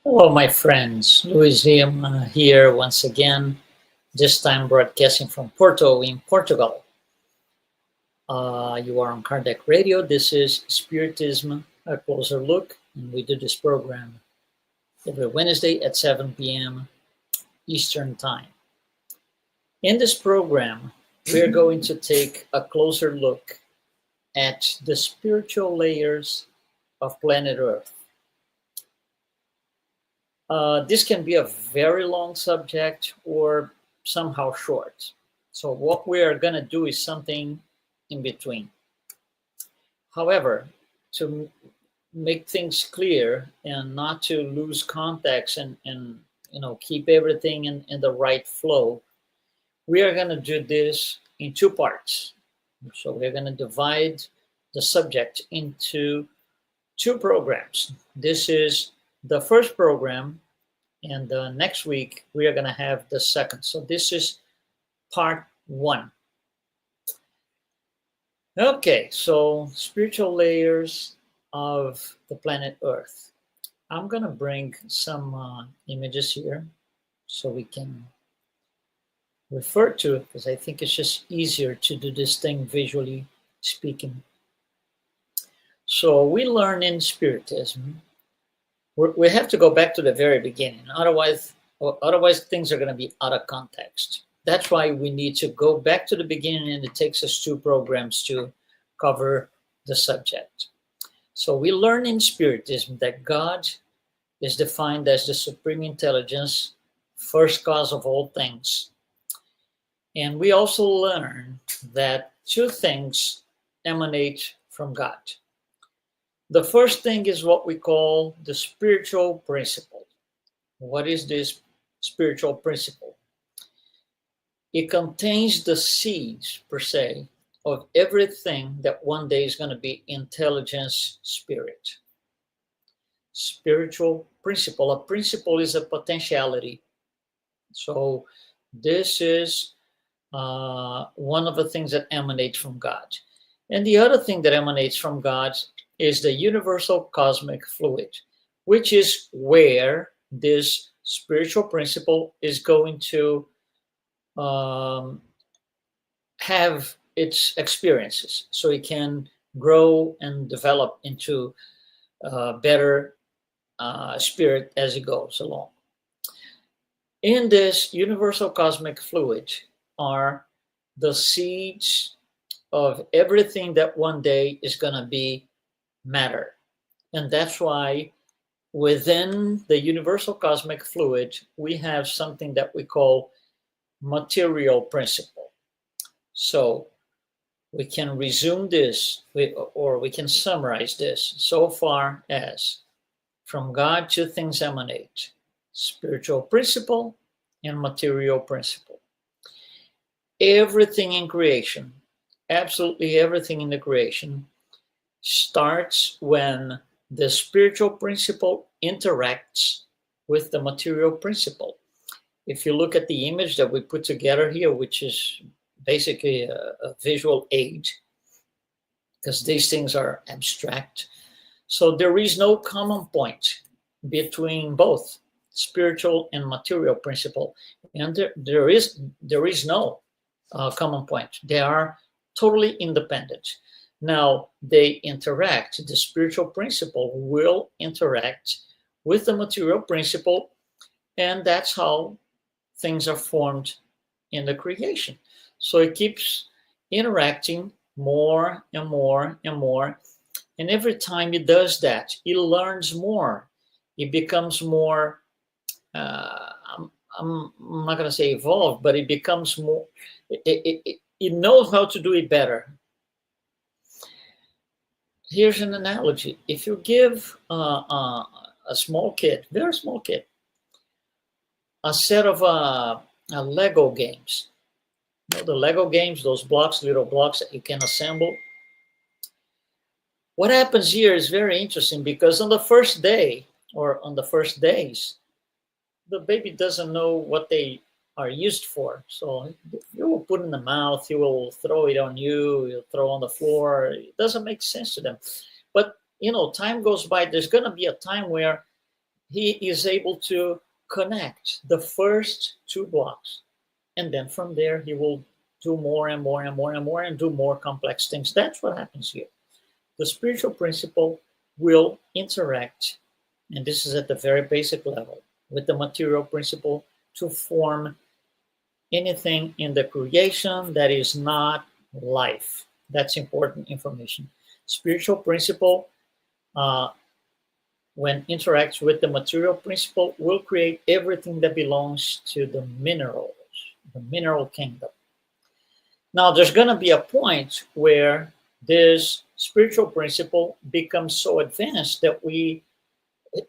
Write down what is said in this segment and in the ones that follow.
Hello, my friends. Luiz Lima here once again, this time broadcasting from Porto in Portugal. You are on Kardec Radio. This is Spiritism, a closer look, and we do this program every Wednesday at 7 p.m. Eastern Time. In this program, we're going to take a closer look at the spiritual layers of planet Earth. This can be a very long subject or somehow short. So what we are going to do is something in between. However, to make things clear and not to lose context and keep everything in the right flow, we are going to do this in two parts. So we're going to divide the subject into two programs. This is the first program, and next week we are going to have the second. So this is part one. Okay, so spiritual layers of the planet Earth. I'm going to bring some images here so we can refer to it, because I think it's just easier to do this thing visually speaking. So we learn in Spiritism, we have to go back to the very beginning. Otherwise things are going to be out of context. That's why we need to go back to the beginning, and it takes us two programs to cover the subject. So we learn in Spiritism that God is defined as the supreme intelligence, first cause of all things. And we also learn that two things emanate from God. The first thing is what we call the spiritual principle. What is this spiritual principle? It contains the seeds, per se, of everything that one day is going to be intelligence, spirit. Spiritual principle. A principle is a potentiality. So this is one of the things that emanates from God. And the other thing that emanates from God is the universal cosmic fluid, which is where this spiritual principle is going to have its experiences, so it can grow and develop into better spirit as it goes along. In this universal cosmic fluid are the seeds of everything that one day is going to be matter. And that's why within the universal cosmic fluid, we have something that we call material principle. So we can resume this, or we can summarize this so far as from God two things emanate: spiritual principle and material principle. Everything in creation, absolutely everything in the creation, starts when the spiritual principle interacts with the material principle. If you look at the image that we put together here, which is basically a visual aid, because these things are abstract. So there is no common point between both spiritual and material principle. And there is no common point. They are totally independent. Now they interact. The spiritual principle will interact with the material principle, and that's how things are formed in the creation. So it keeps interacting more and more and more. And every time it does that, it learns more. It becomes more, I'm not going to say evolved, but it becomes more, it knows how to do it better. Here's an analogy. If you give a small kid, very small kid, a set of Lego games, the Lego games, those blocks, little blocks that you can assemble. What happens here is very interesting, because on the first day or on the first days, the baby doesn't know what they are used for. So you will put in the mouth, you will throw it on you, you'll throw on the floor. It doesn't make sense to them. But, time goes by. There's going to be a time where he is able to connect the first two blocks. And then from there, he will do more and more and more and more and do more complex things. That's what happens here. The spiritual principle will interact, and this is at the very basic level, with the material principle to form anything in the creation that is not life. That's important information. Spiritual principle, uh, when interacts with the material principle, will create everything that belongs to the mineral kingdom. Now, there's going to be a point where this spiritual principle becomes so advanced that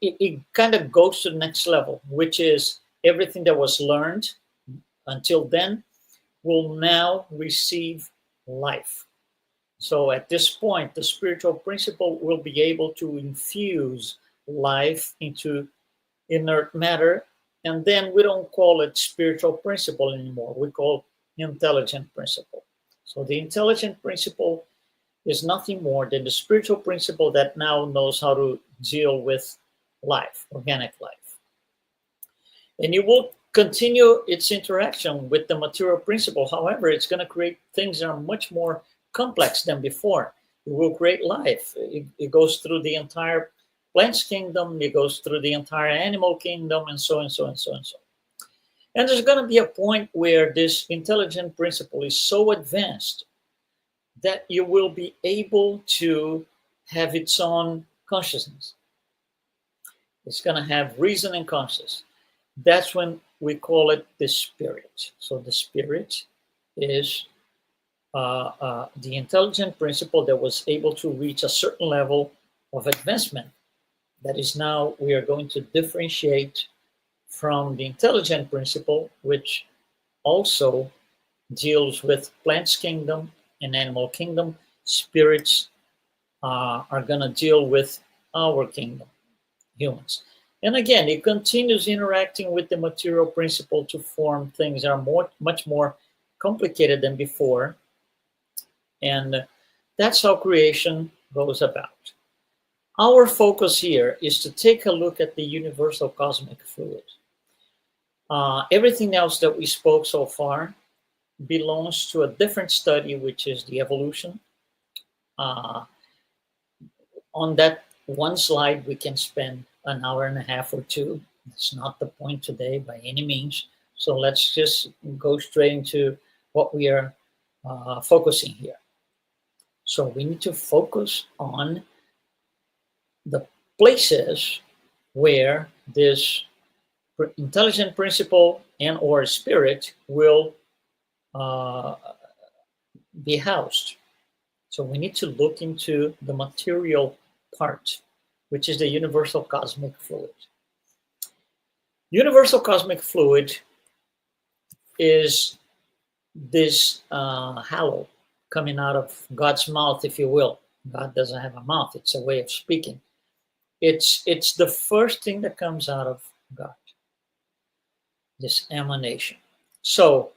it kind of goes to the next level, which is everything that was learned until then will now receive life. So at this point, the spiritual principle will be able to infuse life into inert matter. And then we don't call it spiritual principle anymore. We call intelligent principle. So the intelligent principle is nothing more than the spiritual principle that now knows how to deal with life, organic life. And it will continue its interaction with the material principle. However, it's going to create things that are much more complex than before. It will create life. It goes through the entire plants kingdom, it goes through the entire animal kingdom, and so and so and so and so. And there's going to be a point where this intelligent principle is so advanced that you will be able to have its own consciousness. It's going to have reason and consciousness. That's when we call it the spirit. So the spirit is the intelligent principle that was able to reach a certain level of advancement. That is now we are going to differentiate from the intelligent principle, which also deals with plants kingdom and animal kingdom. Spirits are going to deal with our kingdom, humans. And again, it continues interacting with the material principle to form things that are much more complicated than before. And that's how creation goes about. Our focus here is to take a look at the universal cosmic fluid. Everything else that we spoke so far belongs to a different study, which is the evolution. On that one slide, we can spend an hour and a half or two. It's not the point today by any means. So let's just go straight into what we are focusing here. So we need to focus on the places where this intelligent principle and or spirit will be housed. So we need to look into the material part, which is the universal cosmic fluid. Universal cosmic fluid is this halo coming out of God's mouth, if you will. God doesn't have a mouth, it's a way of speaking. It's the first thing that comes out of God, this emanation. So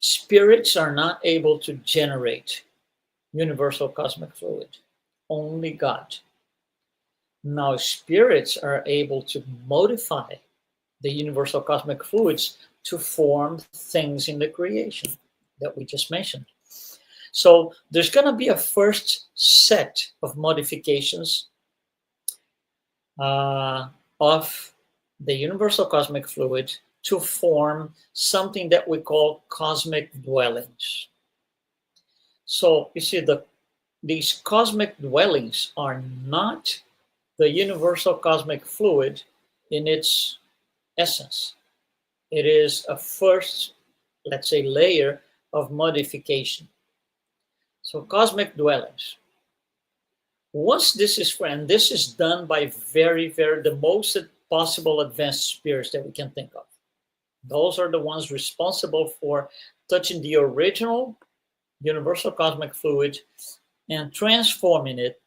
spirits are not able to generate universal cosmic fluid, only God. Now spirits are able to modify the universal cosmic fluids to form things in the creation that we just mentioned. So there's going to be a first set of modifications of the universal cosmic fluid to form something that we call cosmic dwellings. So you see, these cosmic dwellings are not the universal cosmic fluid in its essence. It is a first, let's say, layer of modification. So cosmic dwellings. Once this is, and this is done by the most possible advanced spirits that we can think of. Those are the ones responsible for touching the original universal cosmic fluid and transforming it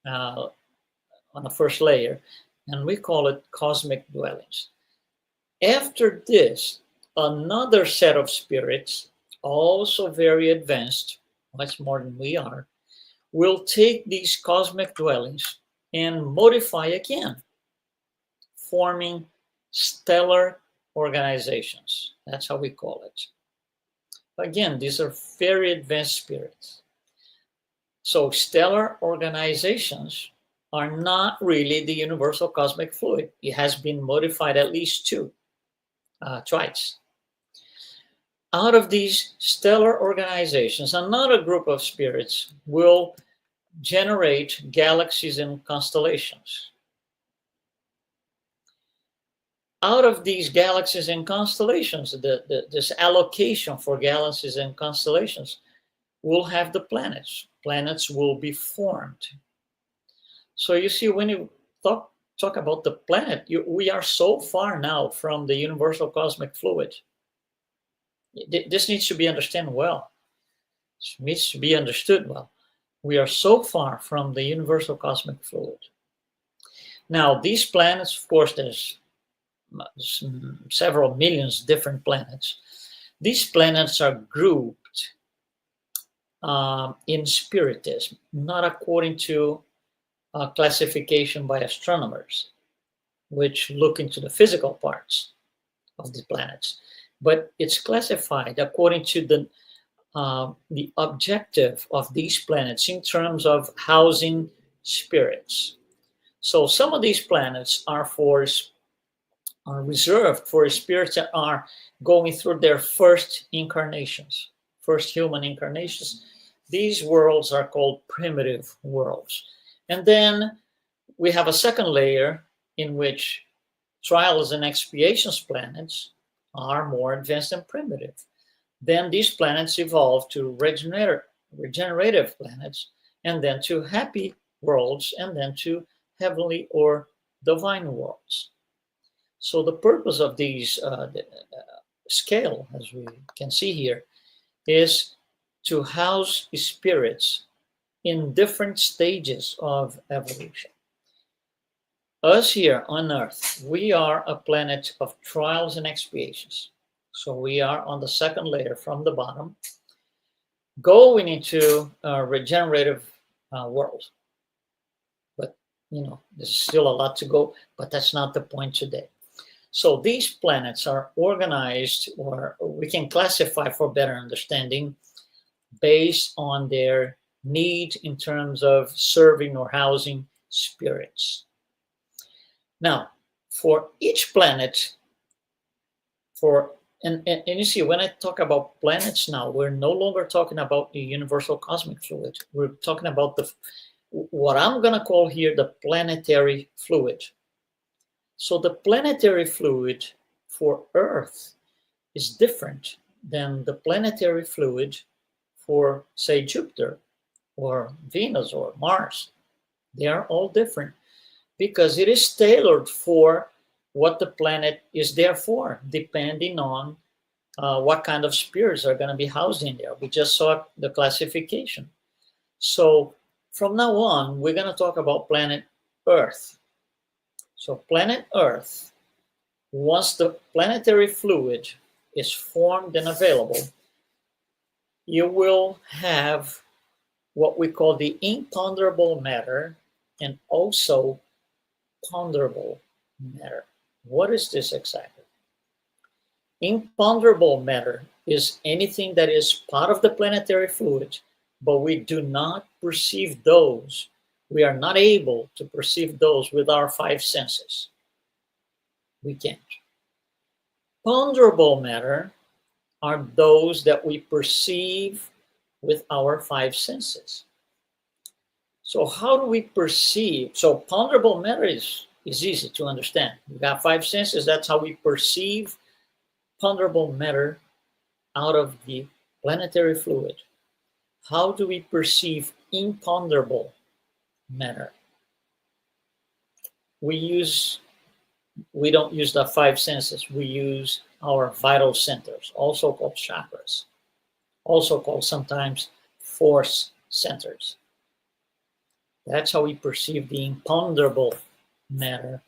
on the first layer, and we call it cosmic dwellings. After this, another set of spirits, also very advanced, much more than we are, will take these cosmic dwellings and modify again. forming stellar organizations. That's how we call it. Again, these are very advanced spirits. So stellar organizations are not really the universal cosmic fluid. It has been modified at least twice. Out of these stellar organizations, another group of spirits will generate galaxies and constellations. Out of these galaxies and constellations, this allocation for galaxies and constellations will have the planets. Planets will be formed. So you see, when you talk about the planet, we are so far now from the universal cosmic fluid. This needs to be understood well. It needs to be understood well. We are so far from the universal cosmic fluid. Now, these planets, of course, there's several millions different planets. These planets are grouped in Spiritism, not according to classification by astronomers, which look into the physical parts of the planets, but it's classified according to the objective of these planets in terms of housing spirits. So some of these planets are reserved for spirits that are going through their first incarnations, first human incarnations. These worlds are called primitive worlds. And then we have a second layer in which trials and expiations planets are more advanced and primitive. Then these planets evolve to regenerative planets, and then to happy worlds, and then to heavenly or divine worlds. So the purpose of these scale, as we can see here, is to house spirits in different stages of evolution. Us here on Earth, we are a planet of trials and expiations. So we are on the second layer from the bottom, going into a regenerative world. But, there's still a lot to go, but that's not the point today. So these planets are organized, or we can classify for better understanding, based on their need in terms of serving or housing spirits. Now, for each planet, and you see, when I talk about planets now, we're no longer talking about the universal cosmic fluid. We're talking about what I'm going to call here the planetary fluid. So the planetary fluid for Earth is different than the planetary fluid for, say, Jupiter or Venus or Mars. They are all different because it is tailored for what the planet is there for, depending on what kind of spirits are going to be housed in there. We just saw the classification. So from now on, we're going to talk about planet Earth. So planet Earth, once the planetary fluid is formed and available, you will have what we call the imponderable matter and also ponderable matter. What is this exactly? Imponderable matter is anything that is part of the planetary fluid, but we do not perceive those. We are not able to perceive those with our five senses. We can't. Ponderable matter are those that we perceive with our five senses. So how do we perceive? So ponderable matter is easy to understand. We got five senses. That's how we perceive ponderable matter out of the planetary fluid. How do we perceive imponderable matter? We don't use the five senses. We use our vital centers, also called chakras, also called sometimes force centers. That's how we perceive the imponderable matter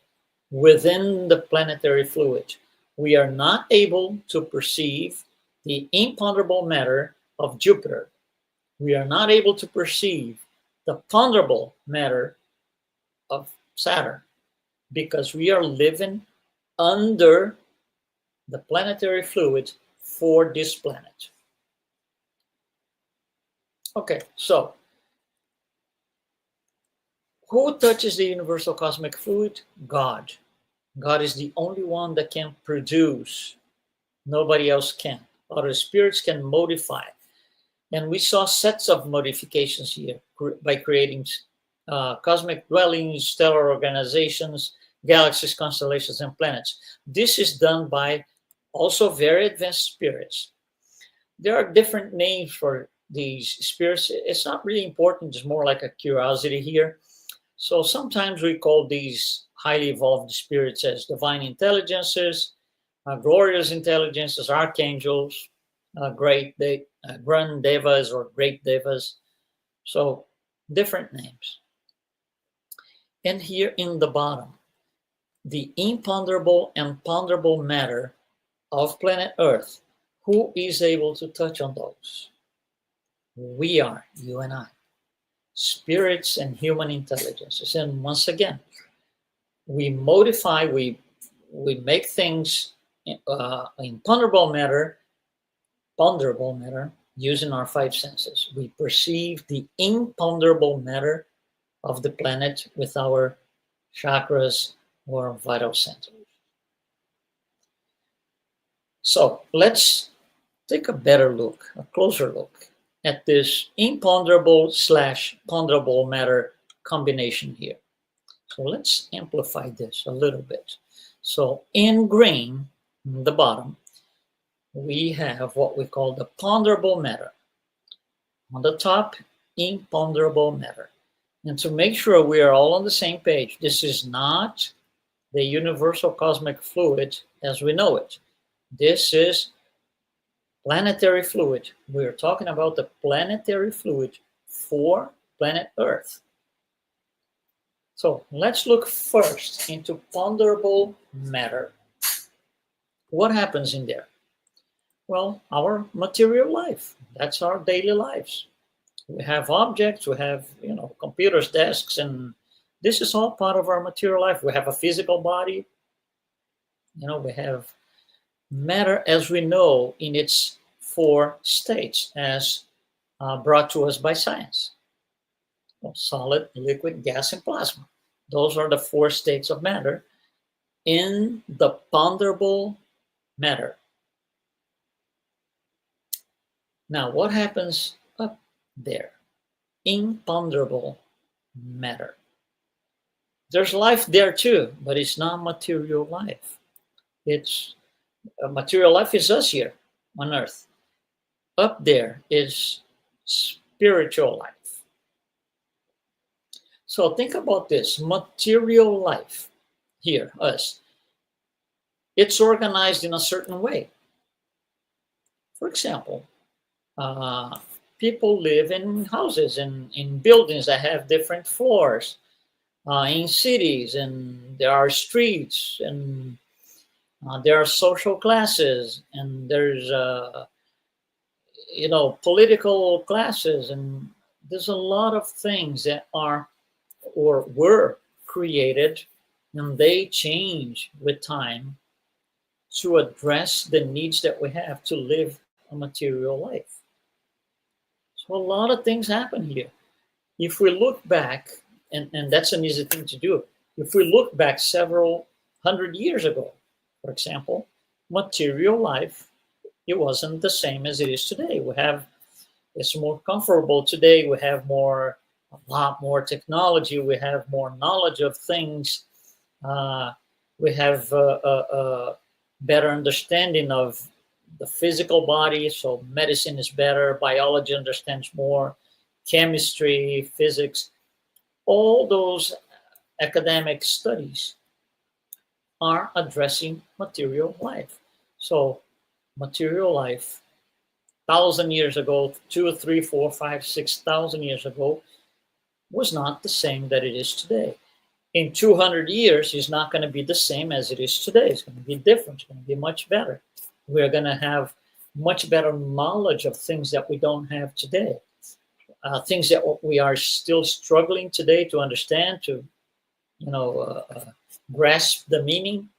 within the planetary fluid. We are not able to perceive the imponderable matter of Jupiter. We are not able to perceive the ponderable matter of Saturn. because we are living under the planetary fluid for this planet. Okay, so who touches the universal cosmic fluid? God. God is the only one that can produce. Nobody else can. Other spirits can modify. And we saw sets of modifications here by creating cosmic dwellings, stellar organizations, galaxies, constellations, and planets. This is done by also very advanced spirits. There are different names for these spirits. It's not really important. It's more like a curiosity here. So sometimes we call these highly evolved spirits as divine intelligences, glorious intelligences, archangels, grand devas or great devas. So different names. And here in the bottom, the imponderable and ponderable matter of planet Earth. Who is able to touch on those? We are, you and I, spirits and human intelligences. And once again, we modify, we make things in ponderable matter, using our five senses. We perceive the imponderable matter of the planet with our chakras or vital centers. So let's take a better look, a closer look at this imponderable / ponderable matter combination here. So let's amplify this a little bit. So in green, in the bottom, we have what we call the ponderable matter. On the top, imponderable matter. And to make sure we are all on the same page, this is not the universal cosmic fluid as we know it. This is planetary fluid. We're talking about the planetary fluid for planet Earth. So let's look first into ponderable matter. What happens in there? Well, our material life. That's our daily lives. We have objects, we have, computers, desks, and this is all part of our material life. We have a physical body. We have matter as we know in its four states as brought to us by science. Solid, liquid, gas, and plasma. Those are the four states of matter in the ponderable matter. Now, what happens up there? Imponderable matter. There's life there too, but it's not material life. It's material life is us here on Earth. Up there is spiritual life. So think about this, material life here, us. It's organized in a certain way. For example, people live in houses and in buildings that have different floors, in cities, and there are streets, and there are social classes, and there's political classes, and there's a lot of things that are or were created, and they change with time to address the needs that we have to live a material life. So a lot of things happen here. If we look back, and that's an easy thing to do, if we look back several hundred years ago, for example, material life, it wasn't the same as it is today. It's more comfortable today. We have a lot more technology. We have more knowledge of things. We have a better understanding of the physical body. So medicine is better. Biology understands more. Chemistry, physics, all those academic studies are addressing material life. So material life, 1,000 years ago, 2, 3, 4, 5, 6,000 years ago, was not the same that it is today. In 200 years, it's not going to be the same as it is today. It's going to be different. It's going to be much better. We're going to have much better knowledge of things that we don't have today. Things that we are still struggling today to understand, to grasp the meaning,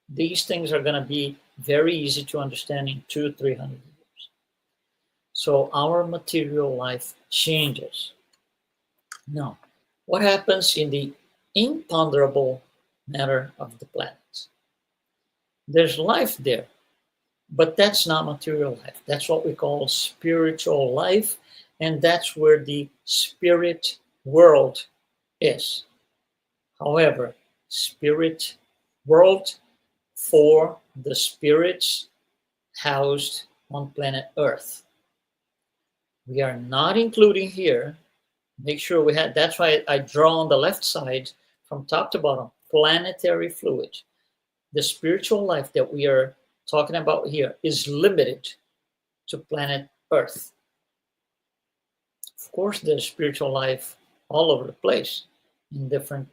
these things are going to be very easy to understand in 200-300 years. So our material life changes. Now, what happens in the imponderable matter of the planets? There's life there, but that's not material life. That's what we call spiritual life, and that's where the spirit world is. However, spirit world for the spirits housed on planet Earth. We are not including here, make sure we have, that's why I draw on the left side from top to bottom, planetary fluid. The spiritual life that we are talking about here is limited to planet Earth. Of course, there's spiritual life all over the place in different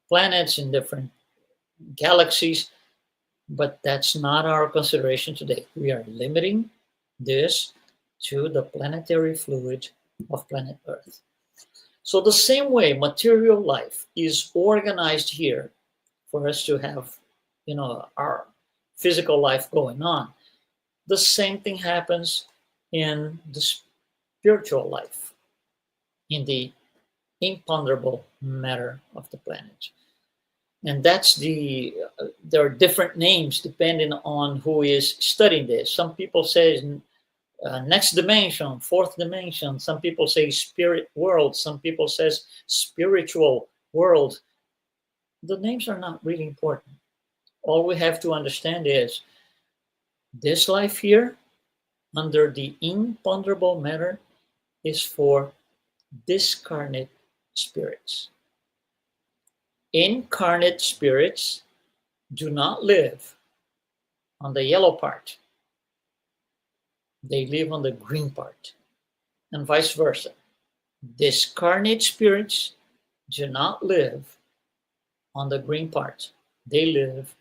planets, in different galaxies, but that's not our consideration today. We are limiting this to the planetary fluid of planet Earth. So the same way material life is organized here for us to have, our physical life going on, the same thing happens in the spiritual life, in the imponderable matter of the planet. And that's there are different names depending on who is studying this. Some people say next dimension, fourth dimension. Some people say spirit world. Some people says spiritual world. The names are not really important. All we have to understand is this life here under the imponderable matter is for discarnate spirits. Incarnate spirits do not live on the yellow part. They live on the green part, and vice versa. Discarnate spirits do not live on the green part. They live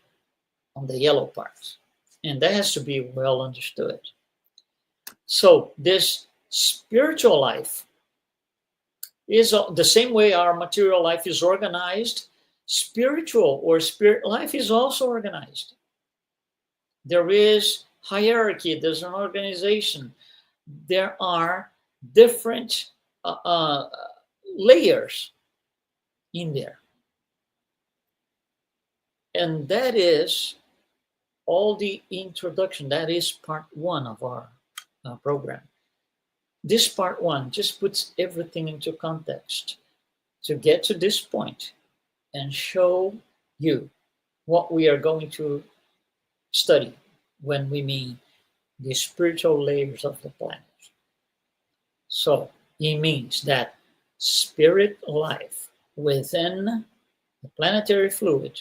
on the yellow part. And that has to be well understood. So this spiritual life is the same way our material life is organized. Spiritual or spirit life is also organized. There is hierarchy, there's an organization. There are different layers in there. And that is all the introduction. That is part one of our program. This part one just puts everything into context to get to this point and show you what we are going to study when we mean the spiritual layers of the planet. So it means that spirit life within the planetary fluid,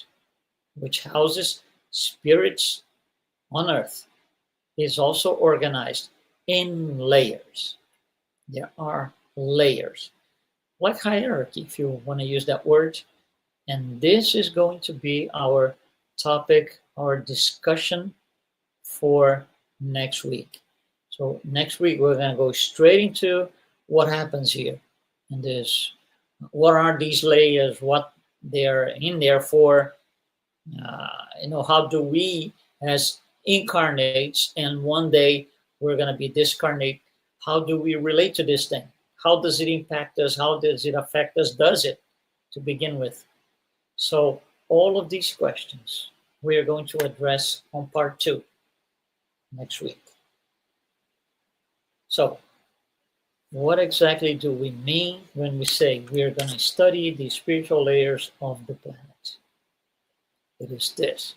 which houses spirits on Earth, is also organized in layers. There are layers, like hierarchy, if you want to use that word. And this is going to be our topic, our discussion for next week. So next week, we're going to go straight into what happens here. And this, what are these layers, what they're in there for, how do we as incarnates, and one day we're going to be discarnate, how do we relate to this thing? How does it impact us? How does it affect us? Does it, to begin with? So all of these questions we are going to address on part 2 next week. So what exactly do we mean when we say we are going to study the spiritual layers of the planet? It is this.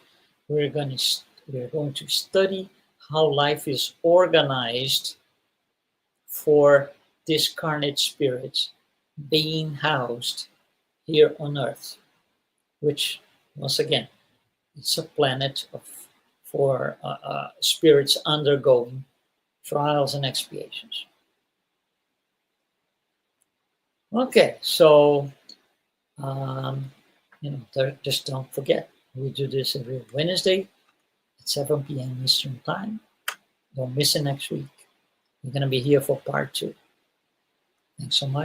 We're going to study how life is organized for discarnate spirits being housed here on Earth, which, once again, it's a planet for spirits undergoing trials and expiations. Okay, so just don't forget, we do this every Wednesday at 7 p.m. Eastern Time. Don't miss it next week. We're going to be here for part 2. Thanks so much.